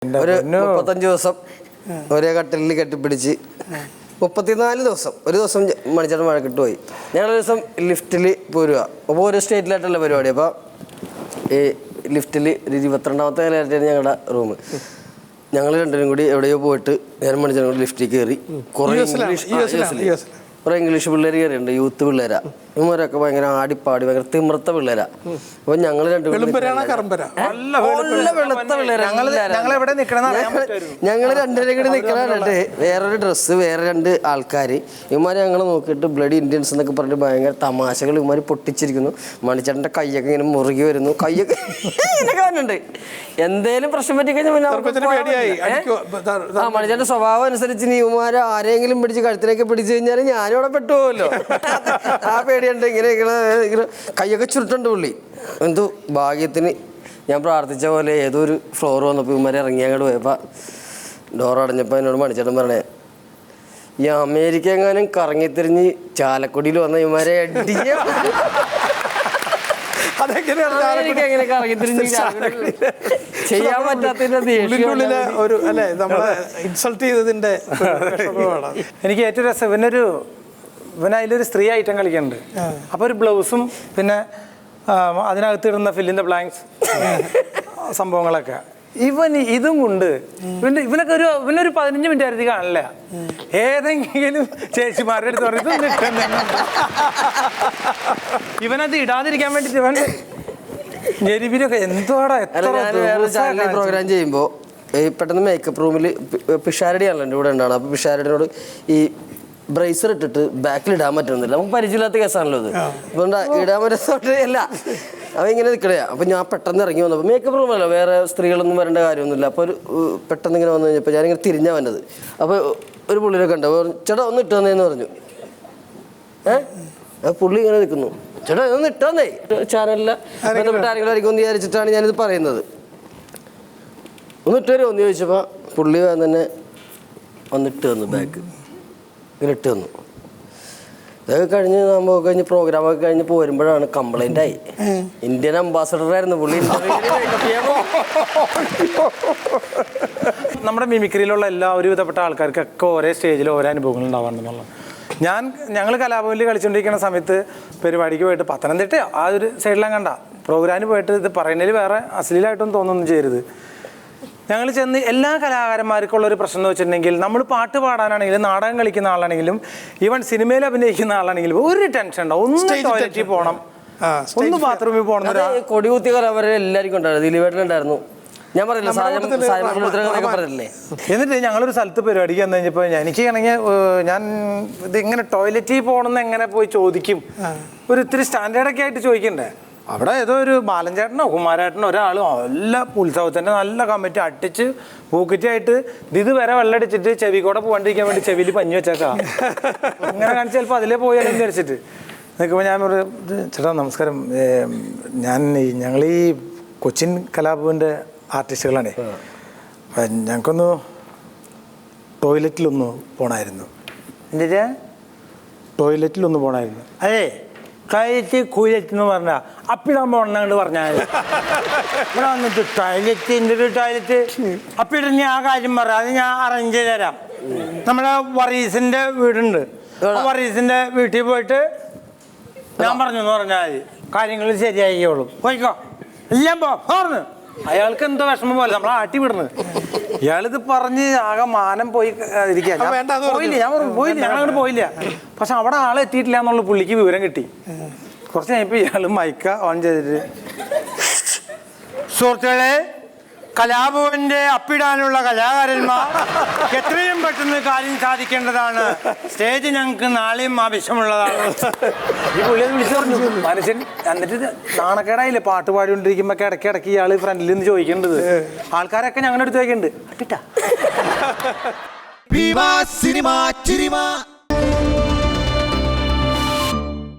ഒരു 35 ദിവസം ഒരേ കട്ടിലിൽ കെട്ടിപ്പിടിച്ച് 34 ദിവസം ഒരു ദിവസം മണിച്ചേട്ടൻ മഴക്കിട്ട് പോയി. ഞങ്ങളൊരു ദിവസം ലിഫ്റ്റിൽ പോരുക. അപ്പോൾ ഓരോ സ്റ്റേറ്റിലായിട്ടുള്ള പരിപാടി. അപ്പോൾ ഈ ലിഫ്റ്റിൽ 22ാമത്തെ നിലയായിട്ടാണ് ഞങ്ങളുടെ റൂം. ഞങ്ങൾ രണ്ടുപേരും കൂടി എവിടെയോ പോയിട്ട് ഞാൻ മണിച്ചേട്ടൻ കൂടി ലിഫ്റ്റിൽ കയറി. കുറേ ഇംഗ്ലീഷ് പിള്ളേർ കയറിയുണ്ട്, യൂത്ത് പിള്ളേരാ. ഇവരൊക്കെ ഭയങ്കര ആടിപ്പാടി ഭയങ്കര തിമിർത്ത പിള്ളേരാ. അപ്പൊ ഞങ്ങൾ രണ്ടുപേരും കൂടി നിൽക്കണായിട്ട് വേറൊരു ഡ്രസ്സ് വേറെ 2 ആൾക്കാർ ഇവന്മാർ ഞങ്ങളെ നോക്കിയിട്ട് ബ്ലഡ് ഇന്ത്യൻസ് എന്നൊക്കെ പറഞ്ഞിട്ട് ഭയങ്കര തമാശകൾ ഇവന്മാർ പൊട്ടിച്ചിരിക്കുന്നു. മണിച്ചേട്ടൻ്റെ കൈയൊക്കെ ഇങ്ങനെ മുറുകി വരുന്നു, കൈയൊക്കെ ഇങ്ങനെ കാണുന്നുണ്ട്. എന്തേലും പ്രശ്നം പറ്റി കഴിഞ്ഞാൽ മണിച്ചേട്ടൻ്റെ സ്വഭാവം അനുസരിച്ച് ഇവന്മാർ ആരെങ്കിലും പിടിച്ച് കഴുത്തിനൊക്കെ പിടിച്ചു കഴിഞ്ഞാൽ ഞാനിവിടെ പെട്ടുപോകുമല്ലോ. ആ പേടിയുണ്ട്. ഇങ്ങനെ കൈയൊക്കെ ചുരുട്ടുണ്ട് പുള്ളി. എന്തോ ഭാഗ്യത്തിന് ഞാൻ പ്രാർത്ഥിച്ച പോലെ ഏതോ ഒരു ഫ്ലോർ വന്നപ്പോൾ ഇവന്മാരെ ഇറങ്ങി അങ്ങോട്ട് പോയപ്പോൾ ഡോർ അടഞ്ഞപ്പോൾ എന്നോട് മണിച്ചേട്ടൻ പറഞ്ഞേ, ഈ അമേരിക്ക എങ്ങാനും കറങ്ങിത്തിരിഞ്ഞ് ചാലക്കുടിയിൽ വന്ന ഇവന്മാരെ അടിക്കുക. ചെയ്യാൻ പറ്റാത്തതിന്റെ ഇൻസൾട്ട് ചെയ്തതിന്റെ. എനിക്ക് ഏറ്റവും രസം ഇവനതിലൊരു സ്ത്രീ ഐറ്റം കളിക്കുന്നുണ്ട്. അപ്പോൾ ഒരു ബ്ലൗസും പിന്നെ അതിനകത്ത് ഇടുന്ന ഫില്ലിൻ്റെ ബ്ലാങ്ക്സ് സംഭവങ്ങളൊക്കെ ഇതും കൊണ്ട് ഇവനൊരു 15 മിനിറ്റ് ആയിരുന്നു കാണില്ല. ഏതെങ്കിലും ചേച്ചിമാരുടെ അടുത്ത് പറഞ്ഞിട്ട് ഇവനത് ഇടാതിരിക്കാൻ വേണ്ടിട്ട് ഇവൻ ജെരിബിലൊക്കെ എന്തോടാ. പ്രോഗ്രാം ചെയ്യുമ്പോൾ പെട്ടെന്ന് മേക്കപ്പ് റൂമിൽ പിഷാരടിയാണല്ലോ എൻ്റെ കൂടെ ഉണ്ടാണ്. അപ്പോൾ പിഷാരടിനോട് ഈ ബ്രേസർ ഇട്ടിട്ട് ബാക്കിൽ ഇടാൻ പറ്റുന്നില്ല. നമുക്ക് പരിചയമില്ലാത്ത കേസാണല്ലോ അത്. അതുകൊണ്ട് ഇടാൻ പറ്റുന്ന അല്ല അവ ഇങ്ങനെ നിൽക്കണയാ. അപ്പം ഞാൻ പെട്ടെന്ന് ഇറങ്ങി വന്നപ്പോൾ മേക്കപ്പ് റൂമല്ലോ, വേറെ സ്ത്രീകളൊന്നും വരേണ്ട കാര്യമൊന്നുമില്ല. അപ്പോൾ പെട്ടെന്ന് ഇങ്ങനെ വന്നു കഴിഞ്ഞപ്പോൾ ഞാനിങ്ങനെ തിരിഞ്ഞാൽ വന്നത്. അപ്പോൾ ഒരു പുള്ളിനെ കണ്ടു, ചേട്ടാ ഒന്ന് ഇട്ട് തന്നേന്ന് പറഞ്ഞു. പുള്ളി ഇങ്ങനെ നിൽക്കുന്നു, ചേട്ടാ ഒന്ന് ഇട്ട് തന്നേ. ചാനലിൽ ബന്ധപ്പെട്ട ആരെങ്കിലും ആയിരിക്കും എന്ന് വിചാരിച്ചിട്ടാണ് ഞാനിത് പറയുന്നത്. ഒന്ന് ഇട്ട് തരുമോ എന്ന് ചോദിച്ചപ്പോൾ പുള്ളി തന്നെ വന്നിട്ട് തന്നു, ബാഗ് ഇങ്ങനെ ഇട്ട് തന്നു. ഇതൊക്കെ കഴിഞ്ഞ് സംഭവമൊക്കെ കഴിഞ്ഞ് പ്രോഗ്രാമൊക്കെ കഴിഞ്ഞ് പോരുമ്പോഴാണ് കംപ്ലൈൻ്റ് ആയി. ഇന്ത്യൻ അംബാസഡറായിരുന്നു പുള്ളി. നമ്മുടെ മിമിക്രിയിലുള്ള ഒരുവിധപ്പെട്ട ആൾക്കാർക്കൊക്കെ ഒരേ സ്റ്റേജിൽ ഓരോ അനുഭവങ്ങൾ ഉണ്ടാവാറുണ്ടെന്നുള്ള. ഞങ്ങൾ കലാഭവനിൽ കളിച്ചുകൊണ്ടിരിക്കുന്ന സമയത്ത് പരിപാടിക്ക് പോയിട്ട് പത്തനംതിട്ട ആ ഒരു സൈഡിലാണ് കണ്ട പ്രോഗ്രാമിന് പോയിട്ട് ഇത് പറയുന്നതിൽ വേറെ അശ്ലീലമായിട്ടൊന്നും തോന്നുന്നു ചെയ്യരുത്. ഞങ്ങൾ ചെന്ന് എല്ലാ കലാകാരന്മാർക്കുള്ളൊരു പ്രശ്നം എന്ന് വെച്ചിട്ടുണ്ടെങ്കിൽ നമ്മൾ പാട്ട് പാടാനാണെങ്കിലും നാടകം കളിക്കുന്ന ആളാണെങ്കിലും ഈവൻ സിനിമയിൽ അഭിനയിക്കുന്ന ആളാണെങ്കിലും ഒരു ടെൻഷൻ ഉണ്ടാവും. ഒന്ന് ടോയ്ലറ്റിൽ പോകണം, ഒന്ന് ബാത്റൂമിൽ പോകണം. കൊടികുത്തി കലാകാരന്മാരെ എല്ലാവർക്കും ഉണ്ടായിരുന്നു. ദിലീപേട്ടനുണ്ടായിരുന്നു, ഞാൻ പറഞ്ഞില്ലേ. എന്നിട്ട് ഞങ്ങളൊരു സ്ഥലത്ത് പരിപാടിക്ക് വന്നു കഴിഞ്ഞപ്പോൾ എനിക്കാണെങ്കിൽ ഞാൻ ഇതിങ്ങനെ ടോയ്ലറ്റിൽ പോകണമെന്ന് എങ്ങനെ പോയി ചോദിക്കും. ഒരു ഇത്തിരി സ്റ്റാൻഡേർഡൊക്കെ ആയിട്ട് ചോദിക്കണ്ടേ. അവിടെ ഏതോ ഒരു ബാലൻചേട്ടനോ കുമാരേട്ടനോ ഒരാൾ എല്ലാ ഉത്സവത്തിൻ്റെ നല്ല കമ്മിറ്റി അട്ടിച്ച് പൂക്കിറ്റായിട്ട് ഇത് വരെ വെള്ളടിച്ചിട്ട് ചെവി കൂടെ പോകാണ്ടിരിക്കാൻ വേണ്ടി ചെവിയിൽ പഞ്ഞു വെച്ചേക്കാം. അങ്ങനെ കാണിച്ച് ചിലപ്പോൾ അതിലേ പോയാലും വിചാരിച്ചിട്ട് നിൽക്കുമ്പോൾ ഞാൻ ഒരു ചേട്ടാ നമസ്കാരം, ഞങ്ങളീ കൊച്ചിൻ കലാഭവൻ്റെ ആർട്ടിസ്റ്റുകളാണേ, ഞങ്ങൾക്കൊന്ന് ടോയ്ലറ്റിലൊന്ന് പോകണമായിരുന്നു. എന്താ ടോയ്ലറ്റിലൊന്ന് പോകണമായിരുന്നു? അതെ, ടോയ്ലറ്റ് കൂലറ്റ് പറഞ്ഞാൽ അപ്പിടാൻ പോകണമെന്നാണ്ട് പറഞ്ഞാൽ ഇവിടെ വന്നിട്ട് ടോയ്ലറ്റിൻ്റെ ഒരു ടോയ്ലറ്റ് അപ്പിടുന്ന ആ കാര്യം പറയാം, അത് ഞാൻ അറേഞ്ച് ചെയ്ത് തരാം. നമ്മുടെ വറീസിൻ്റെ വീടുണ്ട്, വറീസിൻ്റെ വീട്ടിൽ പോയിട്ട് ഞാൻ പറഞ്ഞു എന്ന് പറഞ്ഞാൽ മതി, കാര്യങ്ങൾ ശരിയായിക്കോളും. പോയിക്കോ എല്ലാം പോർന്ന്. അയാൾക്ക് എന്തോ വിഷമം പോലെ നമ്മളെ ആട്ടി വിടുന്നത്. ഇയാളിത് പറഞ്ഞ് ആകെ മാനം പോയി ഇരിക്കുക. പോയില്ല, ഞാൻ പോയില്ല, ഞങ്ങളങ്ങോട്ട് പോയില്ല. പക്ഷെ അവിടെ ആളെ എത്തിയിട്ടില്ല എന്നുള്ള പുള്ളിക്ക് വിവരം കിട്ടി. കുറച്ച് കഴിഞ്ഞപ്പോൾ ഇയാൾ മൈക്ക ഓൺ ചെയ്തിട്ട്, സുഹൃത്തുക്കളെ, കലാഭവന്റെ അപ്പിടാനുള്ള കലാകാരന്മാർ എത്രയും പെട്ടെന്ന് കാര്യം സാധിക്കേണ്ടതാണ്. സ്റ്റേജ് ഞങ്ങൾക്ക് നാളെയും ആവശ്യമുള്ളതാണ്. ഈ പുള്ളി അത് വിളിച്ചു പറഞ്ഞു മനുഷ്യൻ. എന്നിട്ട് നാണക്കേടായില്ലേ പാട്ട് പാടിക്കൊണ്ടിരിക്കുമ്പോ ഇടയ്ക്ക് ഇയാള് ഫ്രണ്ടിൽ നിന്ന് ചോദിക്കേണ്ടത്. ആൾക്കാരൊക്കെ ഞങ്ങളുടെ അടുത്ത് ചോദിക്കുന്നുണ്ട്, അപ്പിട്ടാ.